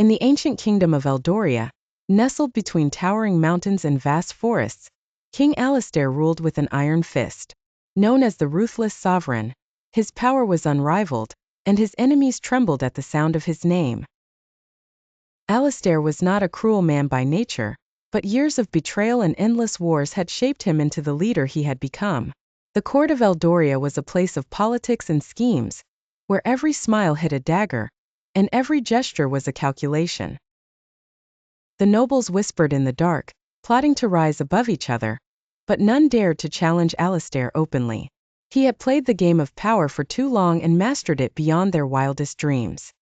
In the ancient kingdom of Eldoria, nestled between towering mountains and vast forests, King Alistair ruled with an iron fist. Known as the Ruthless Sovereign, his power was unrivaled, and his enemies trembled at the sound of his name. Alistair was not a cruel man by nature, but years of betrayal and endless wars had shaped him into the leader he had become. The court of Eldoria was a place of politics and schemes, where every smile hid a dagger, and every gesture was a calculation. The nobles whispered in the dark, plotting to rise above each other, but none dared to challenge Alistair openly. He had played the game of power for too long and mastered it beyond their wildest dreams.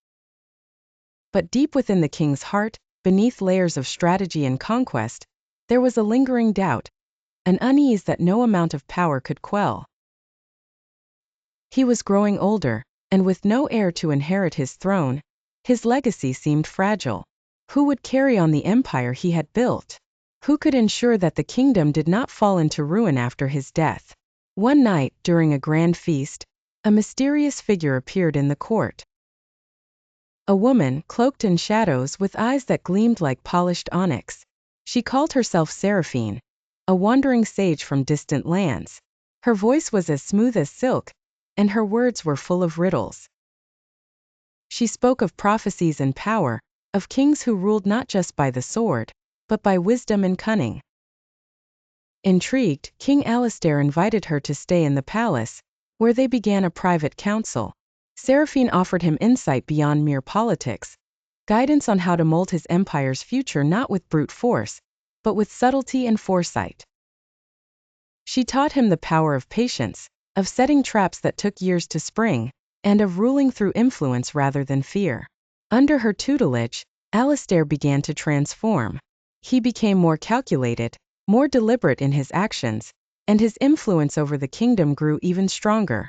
But deep within the king's heart, beneath layers of strategy and conquest, there was a lingering doubt, an unease that no amount of power could quell. He was growing older, and with no heir to inherit his throne, his legacy seemed fragile. Who would carry on the empire he had built? Who could ensure that the kingdom did not fall into ruin after his death? One night, during a grand feast, a mysterious figure appeared in the court. A woman, cloaked in shadows with eyes that gleamed like polished onyx. She called herself Seraphine, a wandering sage from distant lands. Her voice was as smooth as silk, and her words were full of riddles. She spoke of prophecies and power, of kings who ruled not just by the sword, but by wisdom and cunning. Intrigued, King Alistair invited her to stay in the palace, where they began a private council. Seraphine offered him insight beyond mere politics, guidance on how to mold his empire's future not with brute force, but with subtlety and foresight. She taught him the power of patience, of setting traps that took years to spring, and of ruling through influence rather than fear. Under her tutelage, Alistair began to transform. He became more calculated, more deliberate in his actions, and his influence over the kingdom grew even stronger.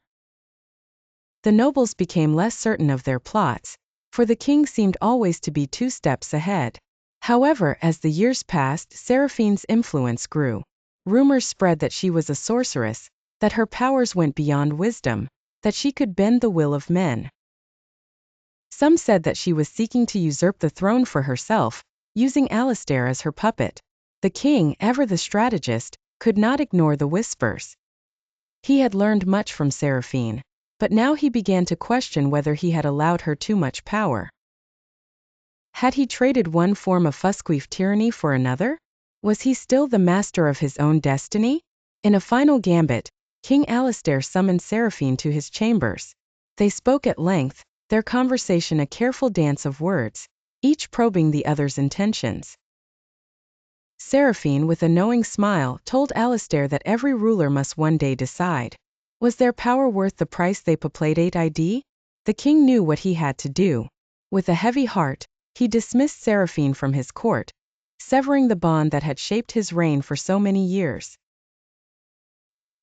The nobles became less certain of their plots, for the king seemed always to be 2 steps ahead. However, as the years passed, Seraphine's influence grew. Rumors spread that she was a sorceress, that her powers went beyond wisdom, that she could bend the will of men. Some said that she was seeking to usurp the throne for herself, using Alistair as her puppet. The king, ever the strategist, could not ignore the whispers. He had learned much from Seraphine, but now he began to question whether he had allowed her too much power. Had he traded one form of fusqueef tyranny for another? Was he still the master of his own destiny? In a final gambit, King Alistair summoned Seraphine to his chambers. They spoke at length, their conversation a careful dance of words, each probing the other's intentions. Seraphine, with a knowing smile, told Alistair that every ruler must one day decide. Was their power worth the price they played id? The king knew what he had to do. With a heavy heart, he dismissed Seraphine from his court, severing the bond that had shaped his reign for so many years.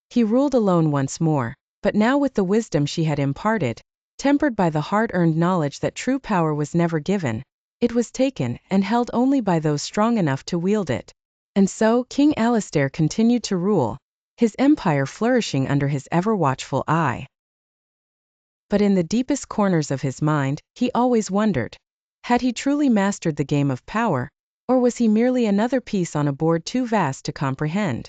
He ruled alone once more, but now with the wisdom she had imparted, tempered by the hard-earned knowledge that true power was never given, it was taken and held only by those strong enough to wield it. And so, King Alistair continued to rule, his empire flourishing under his ever-watchful eye. But in the deepest corners of his mind, he always wondered, had he truly mastered the game of power, or was he merely another piece on a board too vast to comprehend?